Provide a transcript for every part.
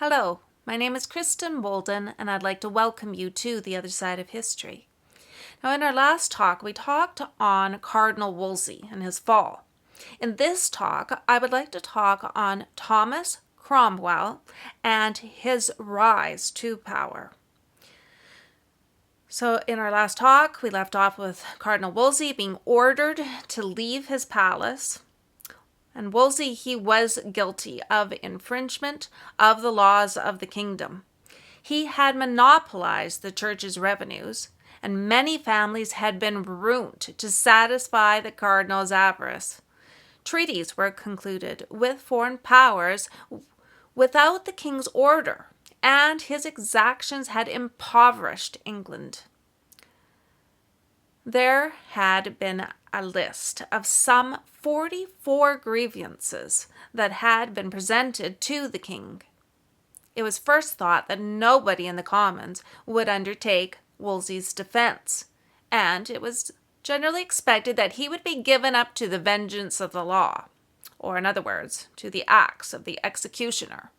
Hello, my name is Kristen Bolden, and I'd like to welcome you to The Other Side of History. Now, in our last talk, we talked on Cardinal Wolsey and his fall. In this talk, I would like to talk on Thomas Cromwell and his rise to power. So, in our last talk, we left off with Cardinal Wolsey being ordered to leave his palace. And Wolsey, he was guilty of infringement of the laws of the kingdom. He had monopolized the church's revenues, and many families had been ruined to satisfy the cardinal's avarice. Treaties were concluded with foreign powers without the king's order, and his exactions had impoverished England. There had been a list of some 44 grievances that had been presented to the king. It was first thought that nobody in the Commons would undertake Wolsey's defense, and it was generally expected that he would be given up to the vengeance of the law, or in other words, to the axe of the executioner.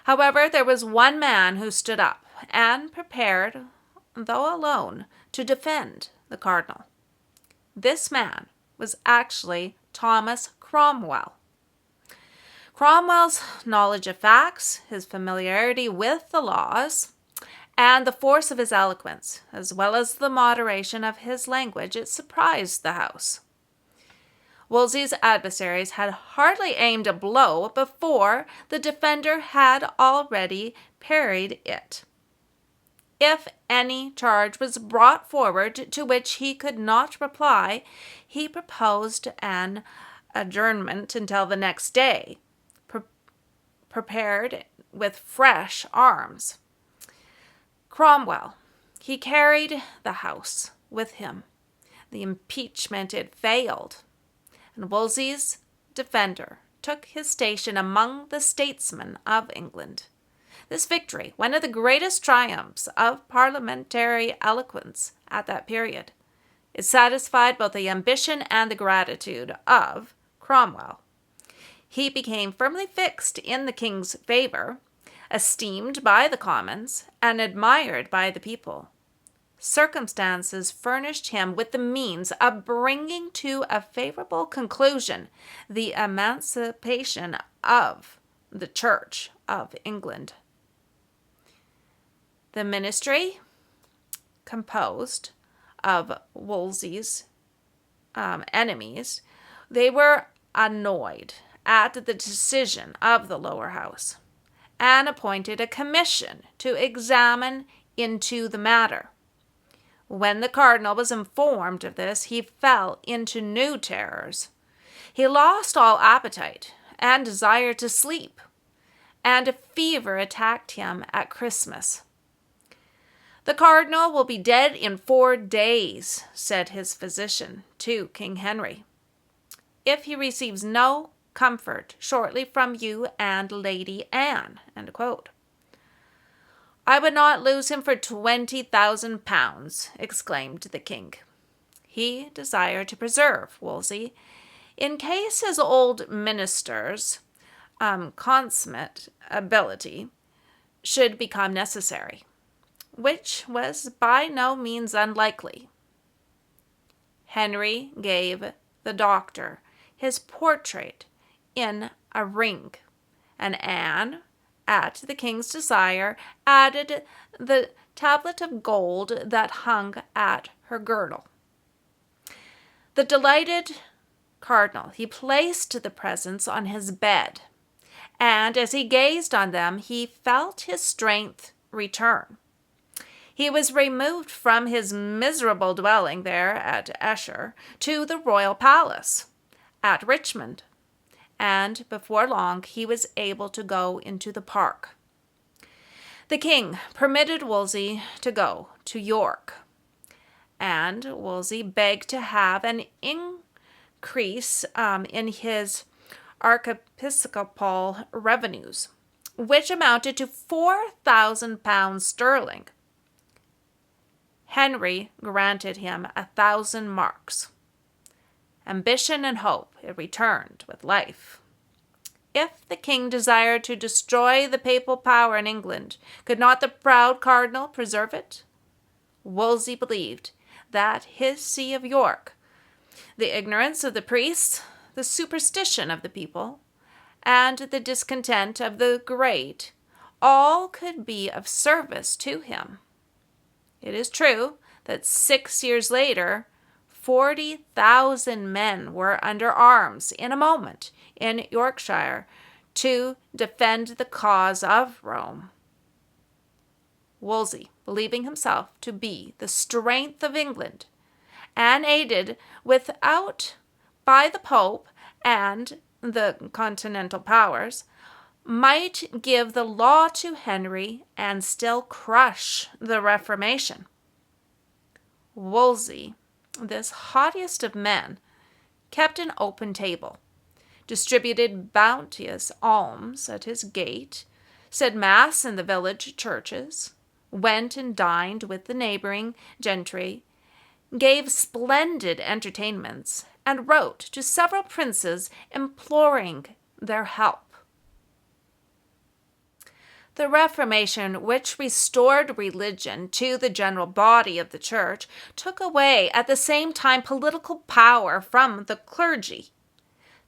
However, there was one man who stood up and prepared, though alone, to defend the cardinal. This man was actually Thomas Cromwell. Cromwell's knowledge of facts, his familiarity with the laws, and the force of his eloquence, as well as the moderation of his language, it surprised the House. Wolsey's adversaries had hardly aimed a blow before the defender had already parried it. If any charge was brought forward to which he could not reply, he proposed an adjournment until the next day, prepared with fresh arms. Cromwell, he carried the House with him. The impeachment, it failed, and Wolsey's defender took his station among the statesmen of England. This victory, one of the greatest triumphs of parliamentary eloquence at that period, it satisfied both the ambition and the gratitude of Cromwell. He became firmly fixed in the king's favor, esteemed by the Commons, and admired by the people. Circumstances furnished him with the means of bringing to a favorable conclusion the emancipation of the Church of England. The ministry, composed of Wolsey's enemies, they were annoyed at the decision of the lower house and appointed a commission to examine into the matter. When the cardinal was informed of this, he fell into new terrors. He lost all appetite and desire to sleep, and a fever attacked him at Christmas. "The cardinal will be dead in 4 days," said his physician to King Henry, "if he receives no comfort shortly from you and Lady Anne." End quote. "I would not lose him for 20,000 pounds, exclaimed the king. He desired to preserve Wolsey in case his old minister's consummate ability should become necessary, which was by no means unlikely. Henry gave the doctor his portrait in a ring, and Anne, at the king's desire, added the tablet of gold that hung at her girdle. The delighted cardinal, he placed the presents on his bed, and as he gazed on them, he felt his strength return. He was removed from his miserable dwelling there at Esher to the royal palace at Richmond, and before long he was able to go into the park. The king permitted Wolsey to go to York, and Wolsey begged to have an increase in his archiepiscopal revenues, which amounted to 4,000 pounds sterling. Henry granted him 1,000 marks. Ambition and hope, it returned with life. If the king desired to destroy the papal power in England, could not the proud cardinal preserve it? Wolsey believed that his see of York, the ignorance of the priests, the superstition of the people, and the discontent of the great, all could be of service to him. It is true that 6 years later, 40,000 men were under arms in a moment in Yorkshire to defend the cause of Rome. Wolsey, believing himself to be the strength of England, and aided without by the Pope and the continental powers, might give the law to Henry and still crush the Reformation. Wolsey, this haughtiest of men, kept an open table, distributed bounteous alms at his gate, said mass in the village churches, went and dined with the neighboring gentry, gave splendid entertainments, and wrote to several princes imploring their help. The Reformation, which restored religion to the general body of the church, took away at the same time political power from the clergy.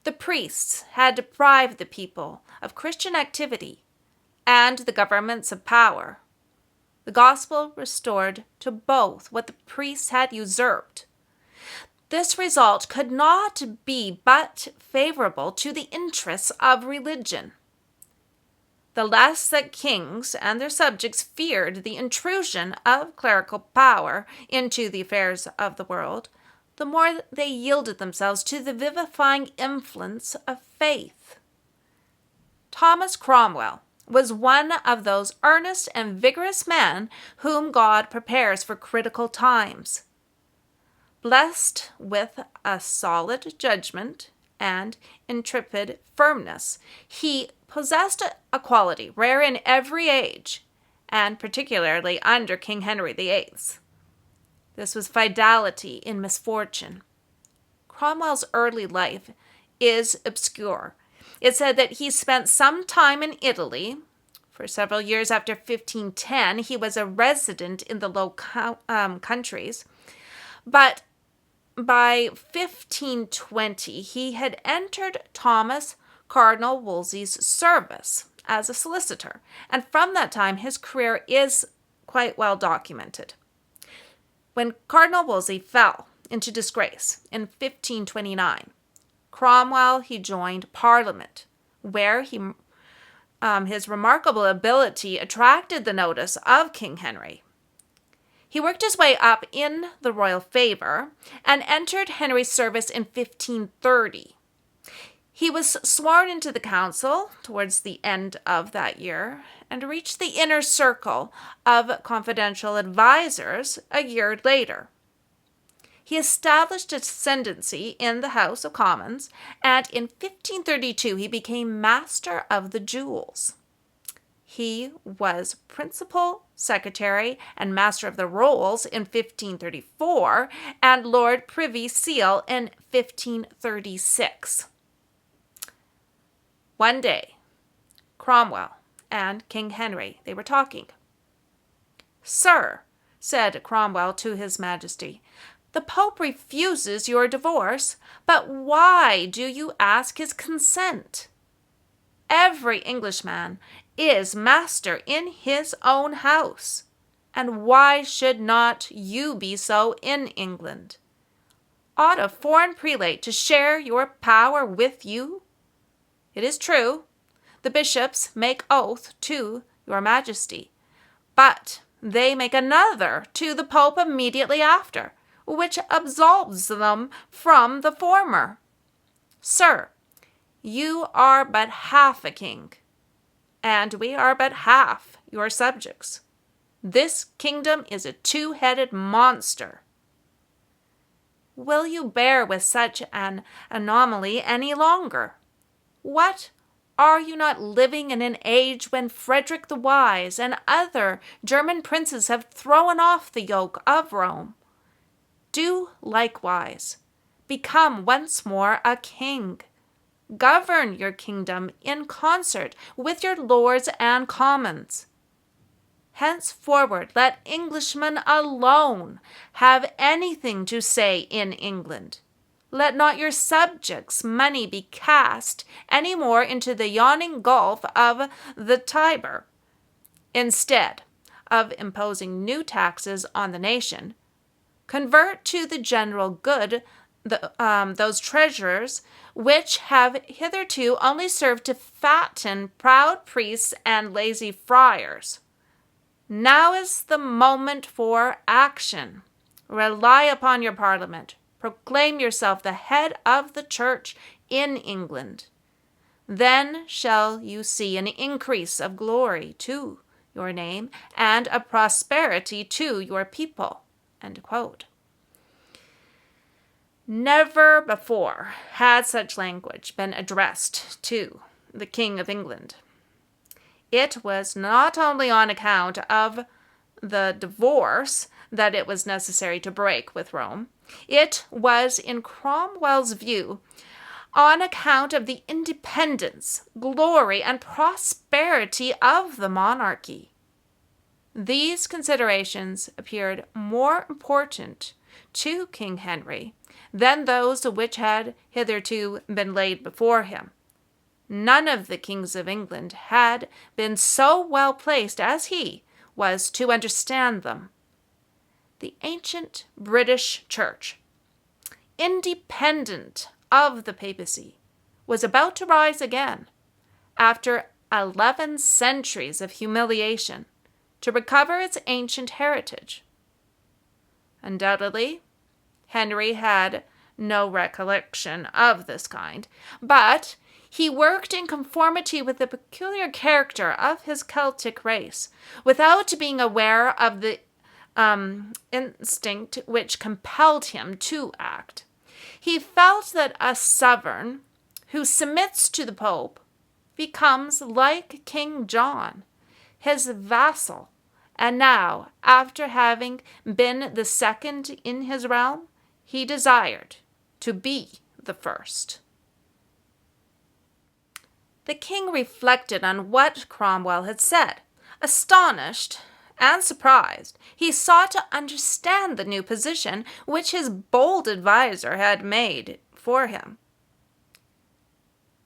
The priests had deprived the people of Christian activity and the governments of power. The gospel restored to both what the priests had usurped. This result could not be but favorable to the interests of religion. The less that kings and their subjects feared the intrusion of clerical power into the affairs of the world, the more they yielded themselves to the vivifying influence of faith. Thomas Cromwell was one of those earnest and vigorous men whom God prepares for critical times. Blessed with a solid judgment and intrepid firmness, he possessed a quality rare in every age, and particularly under King Henry VIII. This was fidelity in misfortune. Cromwell's early life is obscure. It said that he spent some time in Italy. For several years after 1510, he was a resident in the Low Countries. But by 1520, he had entered Thomas Cardinal Wolsey's service as a solicitor, and from that time his career is quite well documented. When Cardinal Wolsey fell into disgrace in 1529, Cromwell he joined Parliament, where his remarkable ability attracted the notice of King Henry. He worked his way up in the royal favor and entered Henry's service in 1530. He was sworn into the council towards the end of that year and reached the inner circle of confidential advisors a year later. He established ascendancy in the House of Commons, and in 1532 he became Master of the Jewels. He was Principal Secretary and Master of the Rolls in 1534 and Lord Privy Seal in 1536. One day, Cromwell and King Henry, they were talking. "Sir," said Cromwell to his Majesty, "the Pope refuses your divorce, but why do you ask his consent? Every Englishman is master in his own house, and why should not you be so in England? Ought a foreign prelate to share your power with you? It is true, the bishops make oath to your Majesty, but they make another to the Pope immediately after, which absolves them from the former. Sir, you are but half a king, and we are but half your subjects. This kingdom is a two-headed monster. Will you bear with such an anomaly any longer? What? Are you not living in an age when Frederick the Wise and other German princes have thrown off the yoke of Rome? Do likewise. Become once more a king. govern your kingdom in concert with your lords and commons. Henceforward, let Englishmen alone have anything to say in England. Let not your subjects' money be cast any more into the yawning gulf of the Tiber. Instead of imposing new taxes on the nation, convert to the general good those treasures which have hitherto only served to fatten proud priests and lazy friars. Now is the moment for action. Rely upon your Parliament. Proclaim yourself the head of the Church in England. Then shall you see an increase of glory to your name and a prosperity to your people." End quote. Never before had such language been addressed to the King of England. It was not only on account of the divorce that it was necessary to break with Rome. It was, in Cromwell's view, on account of the independence, glory, and prosperity of the monarchy. These considerations appeared more important to King Henry than those which had hitherto been laid before him. None of the kings of England had been so well placed as he was to understand them. The ancient British Church, independent of the papacy, was about to rise again, after 11 centuries of humiliation, to recover its ancient heritage. Undoubtedly, Henry had no recollection of this kind, but he worked in conformity with the peculiar character of his Celtic race, without being aware of the instinct which compelled him to act. He felt that a sovereign who submits to the Pope becomes like King John, his vassal, and now, after having been the second in his realm, he desired to be the first. The king reflected on what Cromwell had said. Astonished and surprised, he sought to understand the new position which his bold adviser had made for him.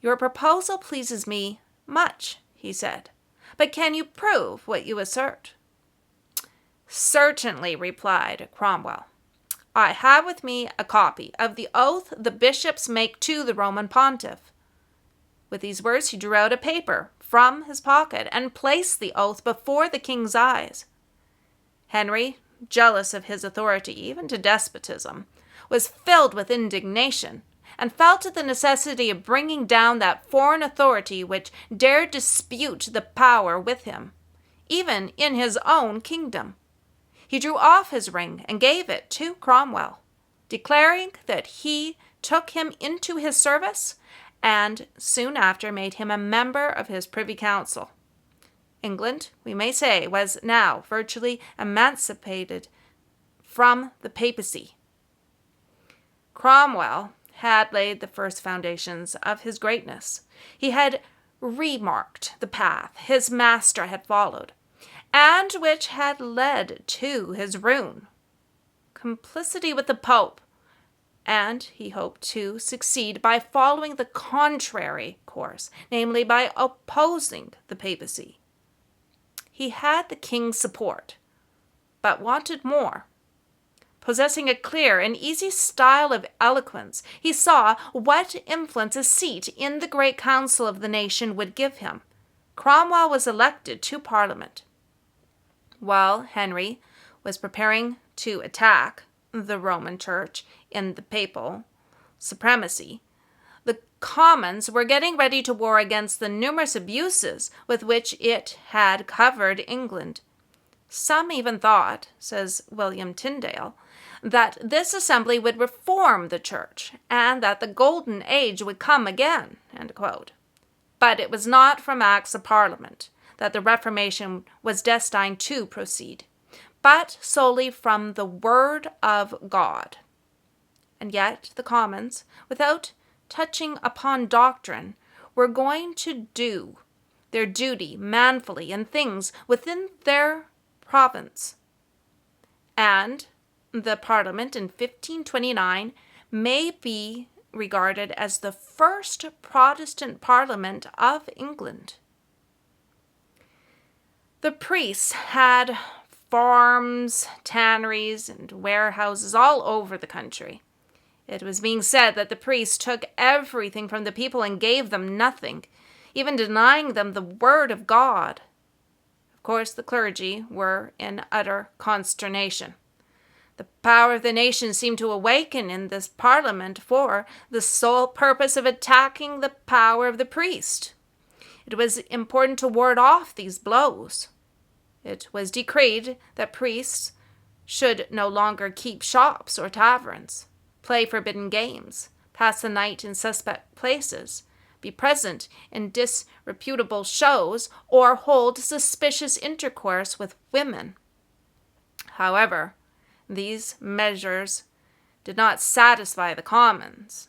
"Your proposal pleases me much," he said, "but can you prove what you assert?" "Certainly," replied Cromwell. "I have with me a copy of the oath the bishops make to the Roman pontiff." With these words he drew out a paper from his pocket and placed the oath before the king's eyes. Henry, jealous of his authority, even to despotism, was filled with indignation, and felt the necessity of bringing down that foreign authority which dared dispute the power with him, even in his own kingdom. He drew off his ring and gave it to Cromwell, declaring that he took him into his service and soon after made him a member of his privy council. England, we may say, was now virtually emancipated from the papacy. Cromwell had laid the first foundations of his greatness. He had remarked the path his master had followed, and which had led to his ruin. Complicity with the Pope, and he hoped to succeed by following the contrary course, namely by opposing the papacy. He had the king's support, but wanted more. Possessing a clear and easy style of eloquence, he saw what influence a seat in the great council of the nation would give him. Cromwell was elected to Parliament. While Henry was preparing to attack the Roman Church in the papal supremacy, the Commons were getting ready to war against the numerous abuses with which it had covered England. Some even thought, says William Tyndale, that this assembly would reform the Church and that the golden age would come again. End quote. But it was not from Acts of Parliament that the Reformation was destined to proceed, but solely from the Word of God. And yet the Commons, without touching upon doctrine were going to do their duty manfully in things within their province. And the Parliament in 1529 may be regarded as the first Protestant Parliament of England. The priests had farms, tanneries, and warehouses all over the country. It was being said that the priests took everything from the people and gave them nothing, even denying them the word of God. Of course, the clergy were in utter consternation. The power of the nation seemed to awaken in this parliament for the sole purpose of attacking the power of the priest. It was important to ward off these blows. It was decreed that priests should no longer keep shops or taverns, play forbidden games, pass the night in suspect places, be present in disreputable shows, or hold suspicious intercourse with women. However, these measures did not satisfy the commons.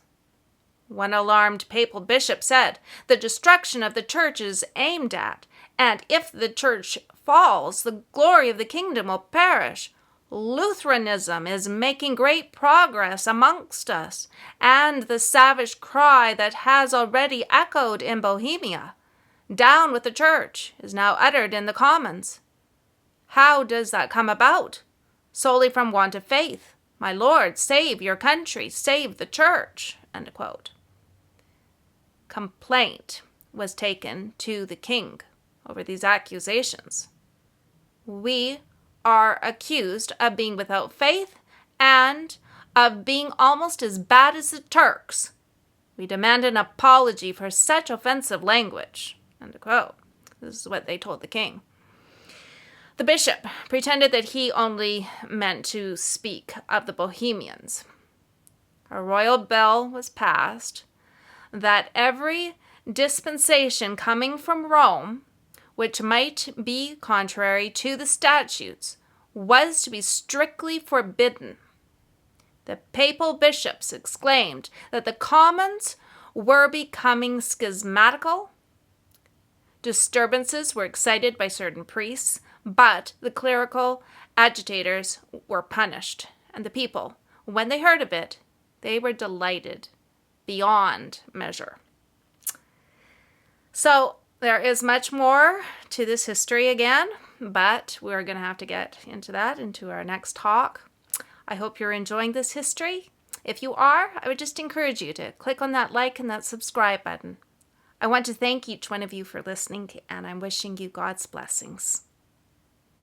One alarmed papal bishop said, "The destruction of the church is aimed at, and if the church falls, the glory of the kingdom will perish. Lutheranism is making great progress amongst us, and the savage cry that has already echoed in Bohemia, 'Down with the church,' is now uttered in the commons. How does that come about? Solely from want of faith. My Lord, save your country, save the church." End quote. Complaint was taken to the king over these accusations. "We are accused of being without faith and of being almost as bad as the Turks. We demand an apology for such offensive language." End quote. This is what they told the king. The bishop pretended that he only meant to speak of the Bohemians. A royal bill was passed that every dispensation coming from Rome, which might be contrary to the statutes, was to be strictly forbidden. The papal bishops exclaimed that the commons were becoming schismatical. Disturbances were excited by certain priests, but the clerical agitators were punished, and the people, when they heard of it, they were delighted beyond measure. So there is much more to this history again, but we're going to have to get into that into our next talk. I hope you're enjoying this history. If you are, I would just encourage you to click on that like and that subscribe button. I want to thank each one of you for listening, and I'm wishing you God's blessings.